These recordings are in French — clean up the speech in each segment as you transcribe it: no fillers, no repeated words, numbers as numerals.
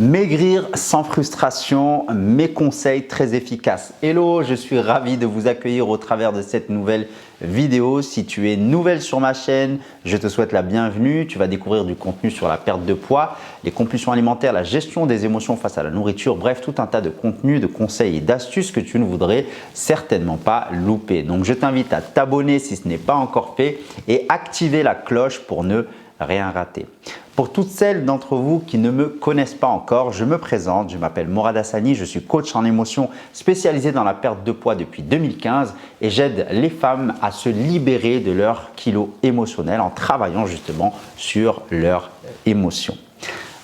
Maigrir sans frustration, mes conseils très efficaces. Hello, je suis ravi de vous accueillir au travers de cette nouvelle vidéo. Si tu es nouvelle sur ma chaîne, je te souhaite la bienvenue. Tu vas découvrir du contenu sur la perte de poids, les compulsions alimentaires, la gestion des émotions face à la nourriture, bref, tout un tas de contenus, de conseils et d'astuces que tu ne voudrais certainement pas louper. Donc, je t'invite à t'abonner si ce n'est pas encore fait et activer la cloche pour ne rien rater. Pour toutes celles d'entre vous qui ne me connaissent pas encore, je me présente, je m'appelle Morad Hassani, je suis coach en émotion spécialisé dans la perte de poids depuis 2015 et j'aide les femmes à se libérer de leurs kilos émotionnels en travaillant justement sur leurs émotions.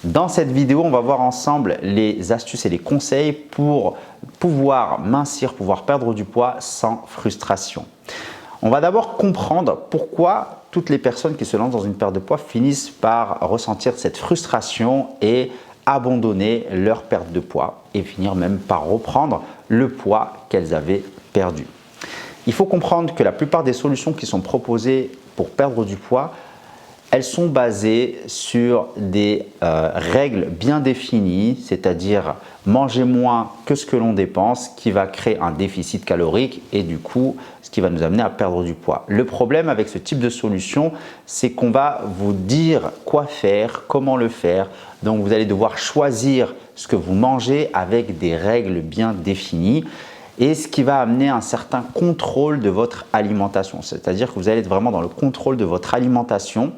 Dans cette vidéo, on va voir ensemble les astuces et les conseils pour pouvoir mincir, pouvoir perdre du poids sans frustration. On va d'abord comprendre pourquoi toutes les personnes qui se lancent dans une perte de poids finissent par ressentir cette frustration et abandonner leur perte de poids et finir même par reprendre le poids qu'elles avaient perdu. Il faut comprendre que la plupart des solutions qui sont proposées pour perdre du poids, elles sont basées sur des règles bien définies, c'est-à-dire manger moins que ce que l'on dépense, qui va créer un déficit calorique et du coup, ce qui va nous amener à perdre du poids. Le problème avec ce type de solution, c'est qu'on va vous dire quoi faire, comment le faire. Donc, vous allez devoir choisir ce que vous mangez avec des règles bien définies et ce qui va amener un certain contrôle de votre alimentation. C'est-à-dire que vous allez être vraiment dans le contrôle de votre alimentation.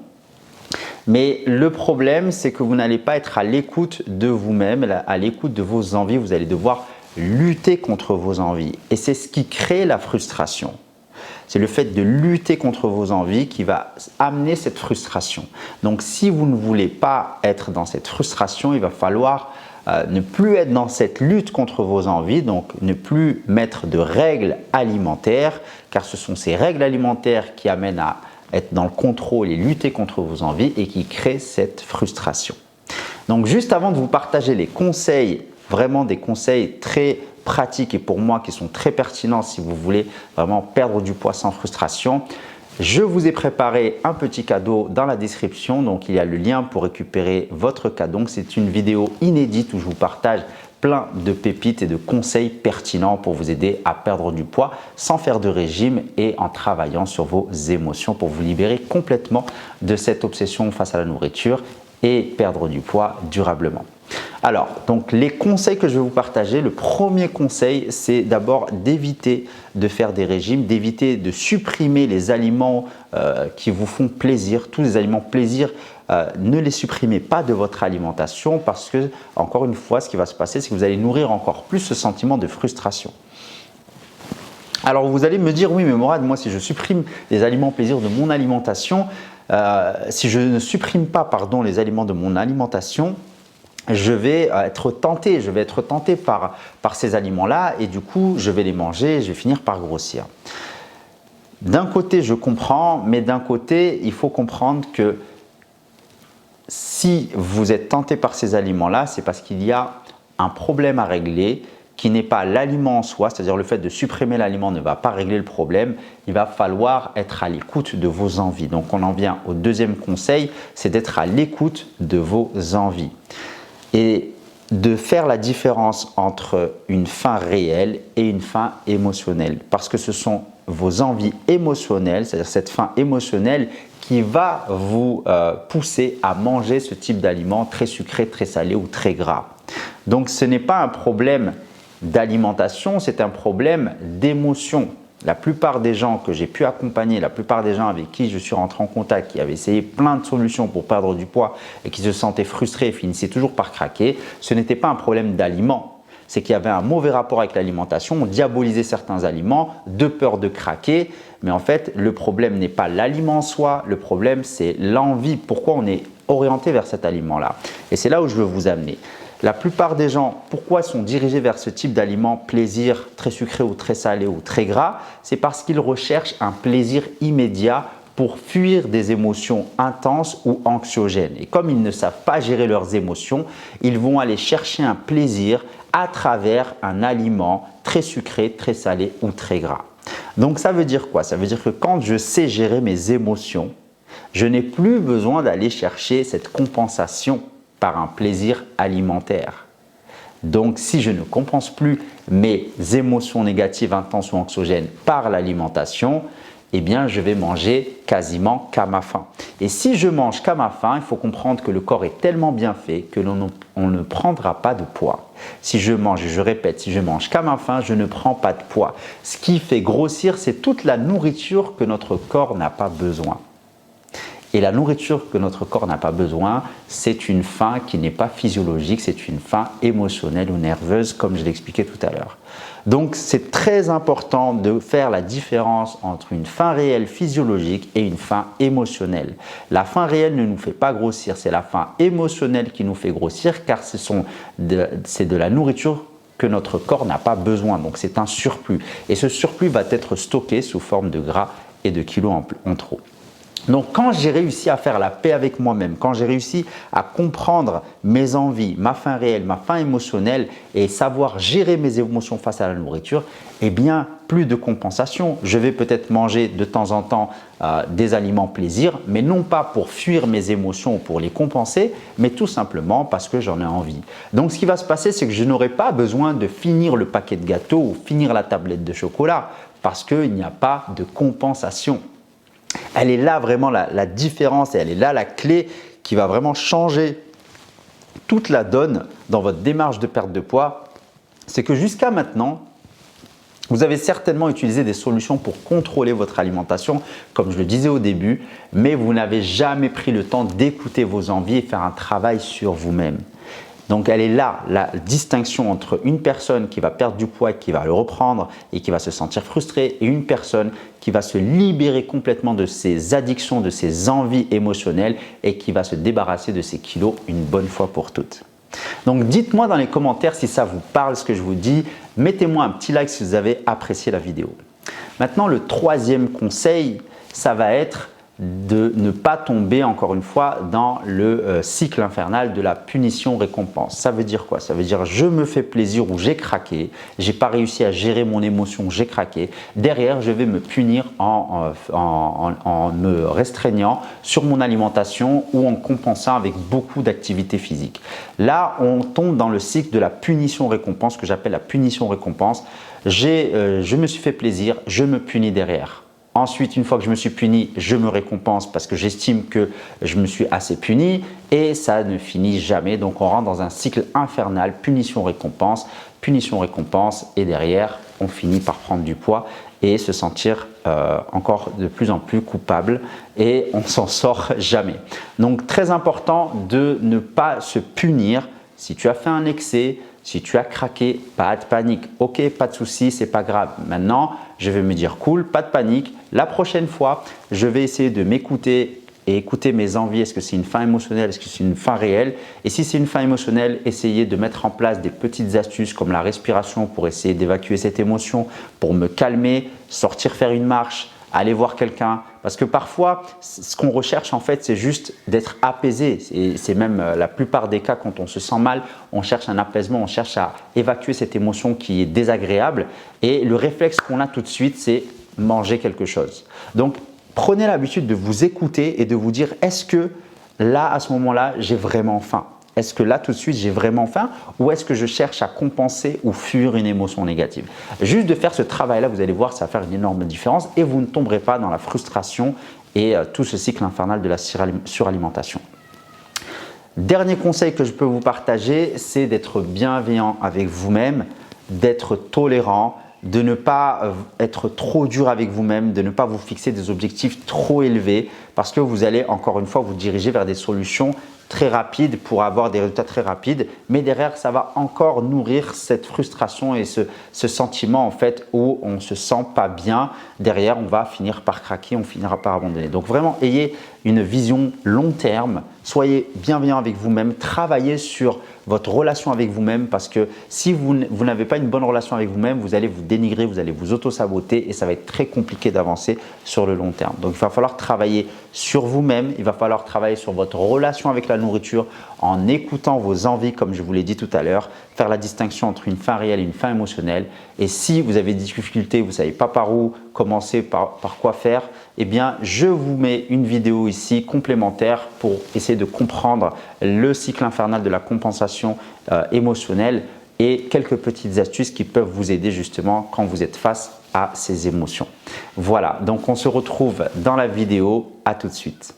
Mais le problème, c'est que vous n'allez pas être à l'écoute de vous-même, à l'écoute de vos envies. Vous allez devoir lutter contre vos envies. Et c'est ce qui crée la frustration. C'est le fait de lutter contre vos envies qui va amener cette frustration. Donc, si vous ne voulez pas être dans cette frustration, il va falloir ne plus être dans cette lutte contre vos envies, donc ne plus mettre de règles alimentaires, car ce sont ces règles alimentaires qui amènent à être dans le contrôle et lutter contre vos envies et qui crée cette frustration. Donc, juste avant de vous partager les conseils, vraiment des conseils très pratiques et pour moi qui sont très pertinents si vous voulez vraiment perdre du poids sans frustration, je vous ai préparé un petit cadeau dans la description. Donc, il y a le lien pour récupérer votre cadeau. C'est une vidéo inédite où je vous partage plein de pépites et de conseils pertinents pour vous aider à perdre du poids sans faire de régime et en travaillant sur vos émotions pour vous libérer complètement de cette obsession face à la nourriture et perdre du poids durablement. Alors, donc les conseils que je vais vous partager, le premier conseil, c'est d'abord d'éviter de faire des régimes, d'éviter de supprimer les aliments qui vous font plaisir. Tous les aliments plaisir, ne les supprimez pas de votre alimentation parce que, encore une fois, ce qui va se passer, c'est que vous allez nourrir encore plus ce sentiment de frustration. Alors, vous allez me dire, oui, mais Morad, moi, si je supprime les aliments plaisir de mon alimentation, si je ne supprime pas, pardon, les aliments de mon alimentation, je vais être tenté par ces aliments-là et du coup, je vais les manger et je vais finir par grossir. D'un côté, je comprends, mais d'un côté, il faut comprendre que si vous êtes tenté par ces aliments-là, c'est parce qu'il y a un problème à régler qui n'est pas l'aliment en soi, c'est-à-dire le fait de supprimer l'aliment ne va pas régler le problème. Il va falloir être à l'écoute de vos envies. Donc, on en vient au deuxième conseil, c'est d'être à l'écoute de vos envies et de faire la différence entre une faim réelle et une faim émotionnelle. Parce que ce sont vos envies émotionnelles, c'est-à-dire cette faim émotionnelle qui va vous pousser à manger ce type d'aliments très sucrés, très salés ou très gras. Donc, ce n'est pas un problème d'alimentation, c'est un problème d'émotion. La plupart des gens que j'ai pu accompagner, la plupart des gens avec qui je suis rentré en contact, qui avaient essayé plein de solutions pour perdre du poids et qui se sentaient frustrés et finissaient toujours par craquer, ce n'était pas un problème d'aliments. C'est qu'il y avait un mauvais rapport avec l'alimentation, on diabolisait certains aliments de peur de craquer. Mais en fait, le problème n'est pas l'aliment en soi, le problème c'est l'envie. Pourquoi on est orienté vers cet aliment-là? Et c'est là où je veux vous amener. La plupart des gens, pourquoi sont dirigés vers ce type d'aliment plaisir très sucré ou très salé ou très gras? C'est parce qu'ils recherchent un plaisir immédiat pour fuir des émotions intenses ou anxiogènes. Et comme ils ne savent pas gérer leurs émotions, ils vont aller chercher un plaisir à travers un aliment très sucré, très salé ou très gras. Donc, ça veut dire quoi? Ça veut dire que quand je sais gérer mes émotions, je n'ai plus besoin d'aller chercher cette compensation par un plaisir alimentaire. Donc, si je ne compense plus mes émotions négatives, intenses ou anxiogènes par l'alimentation, eh bien, je vais manger quasiment qu'à ma faim. Et si je mange qu'à ma faim, il faut comprendre que le corps est tellement bien fait que on ne prendra pas de poids. Si je mange, je répète, si je mange qu'à ma faim, je ne prends pas de poids. Ce qui fait grossir, c'est toute la nourriture que notre corps n'a pas besoin. Et la nourriture que notre corps n'a pas besoin, c'est une faim qui n'est pas physiologique, c'est une faim émotionnelle ou nerveuse, comme je l'expliquais tout à l'heure. Donc, c'est très important de faire la différence entre une faim réelle physiologique et une faim émotionnelle. La faim réelle ne nous fait pas grossir, c'est la faim émotionnelle qui nous fait grossir, car c'est de la nourriture que notre corps n'a pas besoin. Donc, c'est un surplus. Et ce surplus va être stocké sous forme de gras et de kilos en trop. Donc, quand j'ai réussi à faire la paix avec moi-même, quand j'ai réussi à comprendre mes envies, ma faim réelle, ma faim émotionnelle et savoir gérer mes émotions face à la nourriture, eh bien, plus de compensation. Je vais peut-être manger de temps en temps des aliments plaisir, mais non pas pour fuir mes émotions ou pour les compenser, mais tout simplement parce que j'en ai envie. Donc, ce qui va se passer, c'est que je n'aurai pas besoin de finir le paquet de gâteaux ou finir la tablette de chocolat parce qu'il n'y a pas de compensation. Elle est là vraiment la différence et elle est là la clé qui va vraiment changer toute la donne dans votre démarche de perte de poids. C'est que jusqu'à maintenant, vous avez certainement utilisé des solutions pour contrôler votre alimentation, comme je le disais au début, mais vous n'avez jamais pris le temps d'écouter vos envies et faire un travail sur vous-même. Donc, elle est là, la distinction entre une personne qui va perdre du poids, qui va le reprendre et qui va se sentir frustrée et une personne qui va se libérer complètement de ses addictions, de ses envies émotionnelles et qui va se débarrasser de ses kilos une bonne fois pour toutes. Donc, dites-moi dans les commentaires si ça vous parle ce que je vous dis. Mettez-moi un petit like si vous avez apprécié la vidéo. Maintenant, le troisième conseil, ça va être de ne pas tomber encore une fois dans le cycle infernal de la punition-récompense. Ça veut dire quoi? Ça veut dire je me fais plaisir ou j'ai craqué, j'ai pas réussi à gérer mon émotion, j'ai craqué. Derrière, je vais me punir en me restreignant sur mon alimentation ou en compensant avec beaucoup d'activité physique. Là, on tombe dans le cycle de la punition-récompense que j'appelle la punition-récompense. Je me suis fait plaisir, je me punis derrière. Ensuite, une fois que je me suis puni, je me récompense parce que j'estime que je me suis assez puni et ça ne finit jamais. Donc, on rentre dans un cycle infernal, punition-récompense et derrière, on finit par prendre du poids et se sentir encore de plus en plus coupable et on s'en sort jamais. Donc, très important de ne pas se punir. Si tu as fait un excès, si tu as craqué, pas de panique. Ok, pas de souci, c'est pas grave. Maintenant, je vais me dire cool, pas de panique. La prochaine fois, je vais essayer de m'écouter et écouter mes envies. Est-ce que c'est une faim émotionnelle? Est-ce que c'est une faim réelle? Et si c'est une faim émotionnelle, essayez de mettre en place des petites astuces comme la respiration pour essayer d'évacuer cette émotion, pour me calmer, sortir faire une marche, aller voir quelqu'un. Parce que parfois, ce qu'on recherche en fait, c'est juste d'être apaisé. C'est même la plupart des cas quand on se sent mal, on cherche un apaisement, on cherche à évacuer cette émotion qui est désagréable. Et le réflexe qu'on a tout de suite, c'est manger quelque chose. Donc, prenez l'habitude de vous écouter et de vous dire est-ce que là, à ce moment-là, j'ai vraiment faim? Est-ce que là, tout de suite, j'ai vraiment faim ou est-ce que je cherche à compenser ou fuir une émotion négative? Juste de faire ce travail-là, vous allez voir, ça va faire une énorme différence et vous ne tomberez pas dans la frustration et tout ce cycle infernal de la suralimentation. Dernier conseil que je peux vous partager, c'est d'être bienveillant avec vous-même, d'être tolérant, de ne pas être trop dur avec vous-même, de ne pas vous fixer des objectifs trop élevés parce que vous allez encore une fois vous diriger vers des solutions très rapides pour avoir des résultats très rapides. Mais derrière, ça va encore nourrir cette frustration et ce sentiment en fait où on ne se sent pas bien. Derrière, on va finir par craquer, on finira par abandonner. Donc vraiment, ayez une vision long terme. Soyez bienveillant avec vous-même, travaillez sur votre relation avec vous-même parce que si vous n'avez pas une bonne relation avec vous-même, vous allez vous dénigrer, vous allez vous auto-saboter et ça va être très compliqué d'avancer sur le long terme. Donc, il va falloir travailler sur vous-même, il va falloir travailler sur votre relation avec la nourriture en écoutant vos envies comme je vous l'ai dit tout à l'heure, faire la distinction entre une faim réelle et une faim émotionnelle. Et si vous avez des difficultés, vous ne savez pas par où commencer, par quoi faire, eh bien, je vous mets une vidéo ici complémentaire pour essayer de comprendre le cycle infernal de la compensation émotionnelle et quelques petites astuces qui peuvent vous aider justement quand vous êtes face à ces émotions. Voilà, donc on se retrouve dans la vidéo. À tout de suite.